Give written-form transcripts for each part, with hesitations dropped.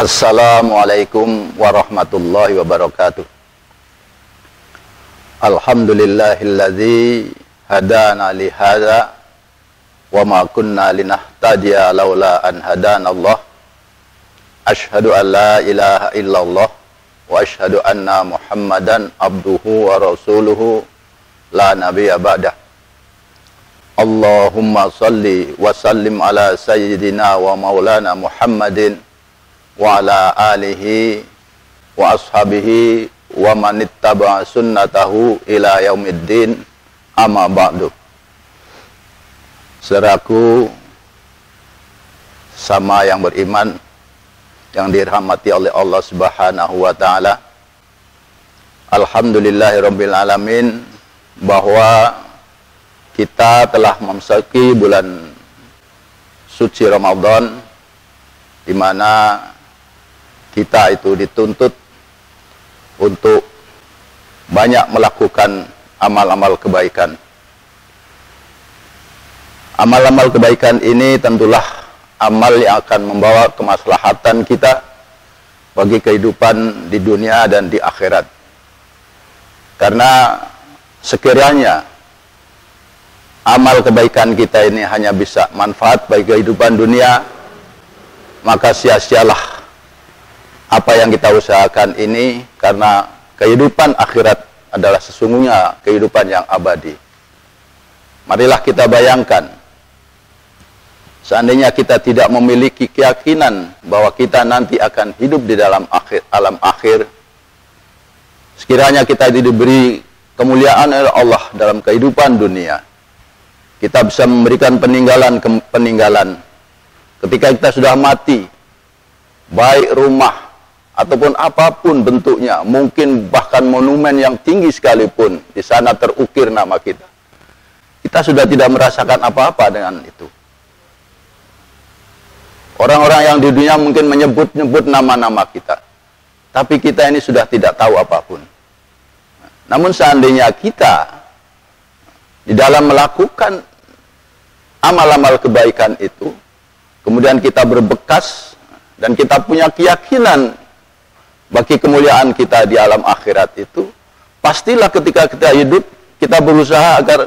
Assalamualaikum warahmatullahi wabarakatuh. Alhamdulillahilladzi hadana li hadza wa ma kunna linahtadiya laula an hadanallah. Asyhadu an la ilaha illallah wa asyhadu anna Muhammadan abduhu wa rasuluhu la nabiyya ba'dah. Allahumma salli wa sallim ala sayyidina wa maulana Muhammadin wa ala alihi wa ashabihi wa manittaba sunnatahu ila yaumiddin, amma ba'du. Saudaraku sama yang beriman yang dirahmati oleh Allah Subhanahu wa taala, alhamdulillahirabbil alamin, bahwa kita telah memasuki bulan suci Ramadan, di mana kita itu dituntut untuk banyak melakukan amal-amal kebaikan. Amal-amal kebaikan ini tentulah amal yang akan membawa kemaslahatan kita bagi kehidupan di dunia dan di akhirat. Karena sekiranya amal kebaikan kita ini hanya bisa manfaat bagi kehidupan dunia, maka sia-sialah apa yang kita usahakan ini, karena kehidupan akhirat adalah sesungguhnya kehidupan yang abadi. Marilah kita bayangkan, seandainya kita tidak memiliki keyakinan bahwa kita nanti akan hidup di dalam alam akhir, sekiranya kita diberi kemuliaan oleh Allah dalam kehidupan dunia, kita bisa memberikan peninggalan ketika kita sudah mati, baik rumah ataupun apapun bentuknya, mungkin bahkan monumen yang tinggi sekalipun, di sana terukir nama kita. Kita sudah tidak merasakan apa-apa dengan itu. Orang-orang yang di dunia mungkin menyebut-nyebut nama-nama kita, tapi kita ini sudah tidak tahu apapun. Namun seandainya kita di dalam melakukan amal-amal kebaikan itu, kemudian kita berbekas dan kita punya keyakinan bagi kemuliaan kita di alam akhirat itu, pastilah ketika kita hidup, kita berusaha agar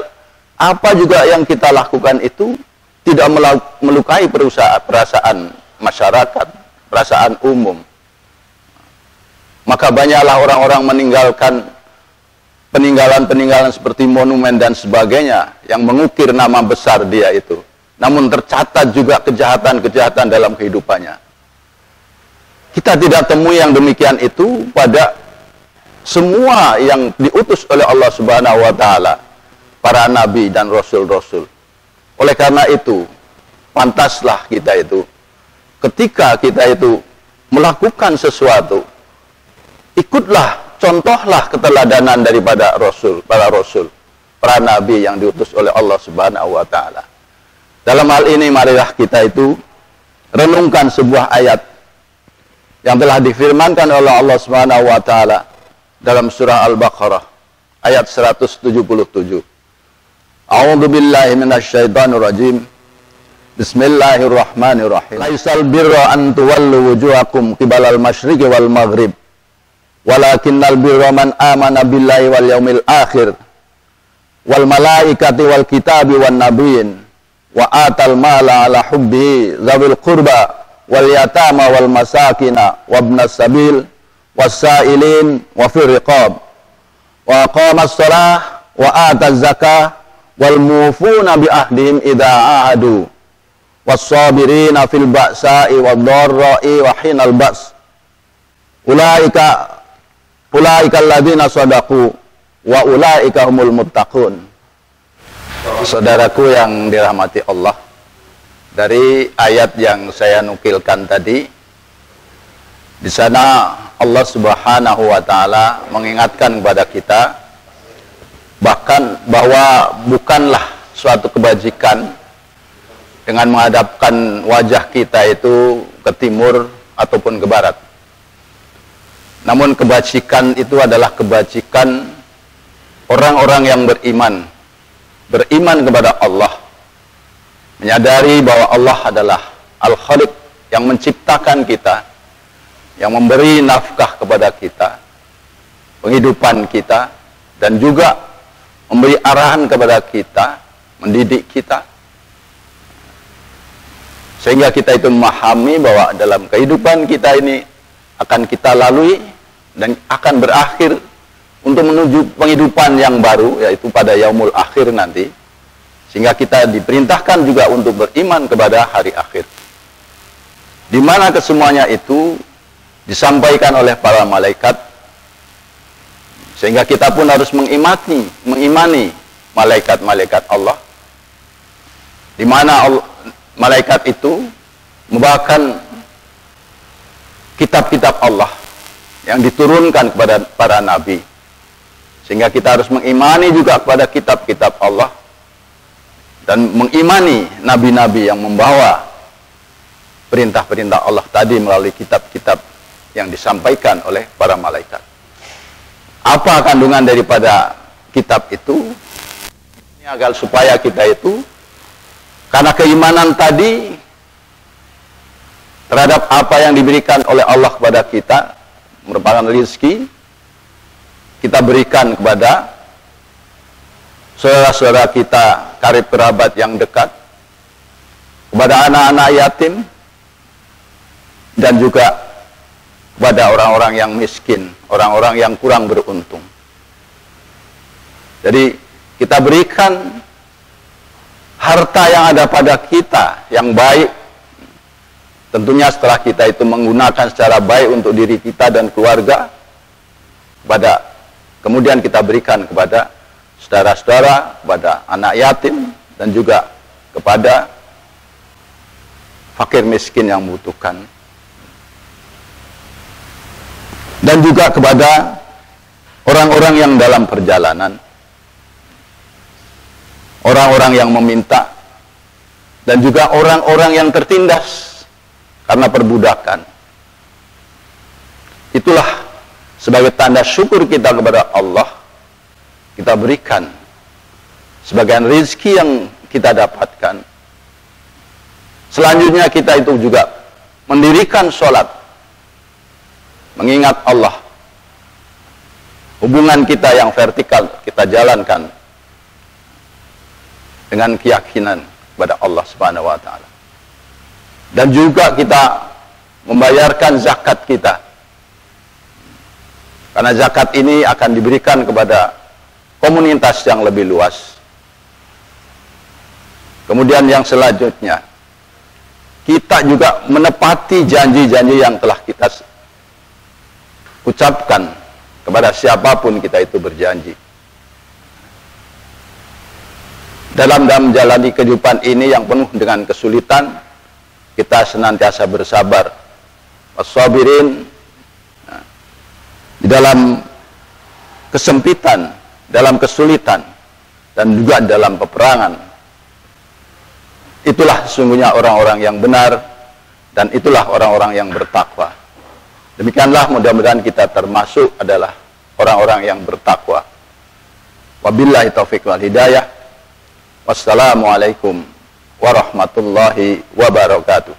apa juga yang kita lakukan itu tidak melukai perasaan masyarakat, perasaan umum. Maka banyaklah orang-orang meninggalkan peninggalan-peninggalan seperti monumen dan sebagainya yang mengukir nama besar dia itu. Namun tercatat juga kejahatan-kejahatan dalam kehidupannya. Kita tidak temui yang demikian itu pada semua yang diutus oleh Allah Subhanahu wa taala, para nabi dan rasul-rasul. Oleh karena itu, pantaslah kita itu, ketika kita itu melakukan sesuatu, ikutlah, contohlah keteladanan daripada para rasul, para nabi yang diutus oleh Allah Subhanahu wa taala. Dalam hal ini marilah kita itu renungkan sebuah ayat yang telah difirmankan oleh Allah Subhanahu wa taala dalam surah Al-Baqarah ayat 177. A'udzu billahi minasyaitonir rajim. Bismillahirrahmanirrahim. Laisal birra an tuwallu wujuhakum qibalal masyriqi wal maghrib, walakinnal birra man amana billahi wal yaumil akhir wal malaikati wal kitabi wan nabiyyin wa atal mala ala hubbihi dzawil qurba wal yatama wal masakina wabnas sabil wasailin wa fir riqab wa aqamas shalah wa ataz zakah wal mufuna bi ahdihim idza ahadu was sabirina fil ba'sa'i wad dharra'i wa hinal ba's ulaika alladziina shadaqu wa ulaika humul muttaqun. Saudaraku yang dirahmati Allah, dari ayat yang saya nukilkan tadi, di sana Allah Subhanahu wa taala mengingatkan kepada kita bahwa bukanlah suatu kebajikan dengan menghadapkan wajah kita itu ke timur ataupun ke barat. Namun kebajikan itu adalah kebajikan orang-orang yang beriman kepada Allah, menyadari bahwa Allah adalah Al-Khaliq yang menciptakan kita, yang memberi nafkah kepada kita, penghidupan kita, dan juga memberi arahan kepada kita, mendidik kita, sehingga kita itu memahami bahwa dalam kehidupan kita ini akan kita lalui dan akan berakhir untuk menuju penghidupan yang baru, yaitu pada yaumul akhir nanti. Sehingga kita diperintahkan juga untuk beriman kepada hari akhir, di mana kesemuanya itu disampaikan oleh para malaikat, sehingga kita pun harus mengimani malaikat-malaikat Allah, di mana malaikat itu membawakan kitab-kitab Allah yang diturunkan kepada para nabi, sehingga kita harus mengimani juga kepada kitab-kitab Allah dan mengimani nabi-nabi yang membawa perintah-perintah Allah tadi melalui kitab-kitab yang disampaikan oleh para malaikat. Apa kandungan daripada kitab itu? Ini agar supaya kita itu, karena keimanan tadi terhadap apa yang diberikan oleh Allah kepada kita, merupakan rezeki, kita berikan kepada saudara-saudara kita, karib kerabat yang dekat, kepada anak-anak yatim, dan juga kepada orang-orang yang miskin, orang-orang yang kurang beruntung. Jadi kita berikan harta yang ada pada kita yang baik, tentunya setelah kita itu menggunakan secara baik untuk diri kita dan keluarga, kemudian kita berikan kepada saudara-saudara, kepada anak yatim, dan juga kepada fakir miskin yang membutuhkan, dan juga kepada orang-orang yang dalam perjalanan, orang-orang yang meminta, dan juga orang-orang yang tertindas karena perbudakan. Itulah sebagai tanda syukur kita kepada Allah, kita berikan sebagian rezeki yang kita dapatkan. Selanjutnya kita itu juga mendirikan sholat, mengingat Allah. Hubungan kita yang vertikal kita jalankan dengan keyakinan kepada Allah Subhanahu wa taala. Dan juga kita membayarkan zakat kita, karena zakat ini akan diberikan kepada komunitas yang lebih luas. Kemudian yang selanjutnya, kita juga menepati janji-janji yang telah kita ucapkan kepada siapapun kita itu berjanji. Dalam menjalani kehidupan ini yang penuh dengan kesulitan, kita senantiasa bersabar, was-sabirin, di dalam kesempitan, dalam kesulitan, dan juga dalam peperangan. Itulah sesungguhnya orang-orang yang benar, dan itulah orang-orang yang bertakwa. Demikianlah mudah-mudahan kita termasuk adalah orang-orang yang bertakwa. Wabillahi taufiq wal hidayah. Wassalamualaikum warahmatullahi wabarakatuh.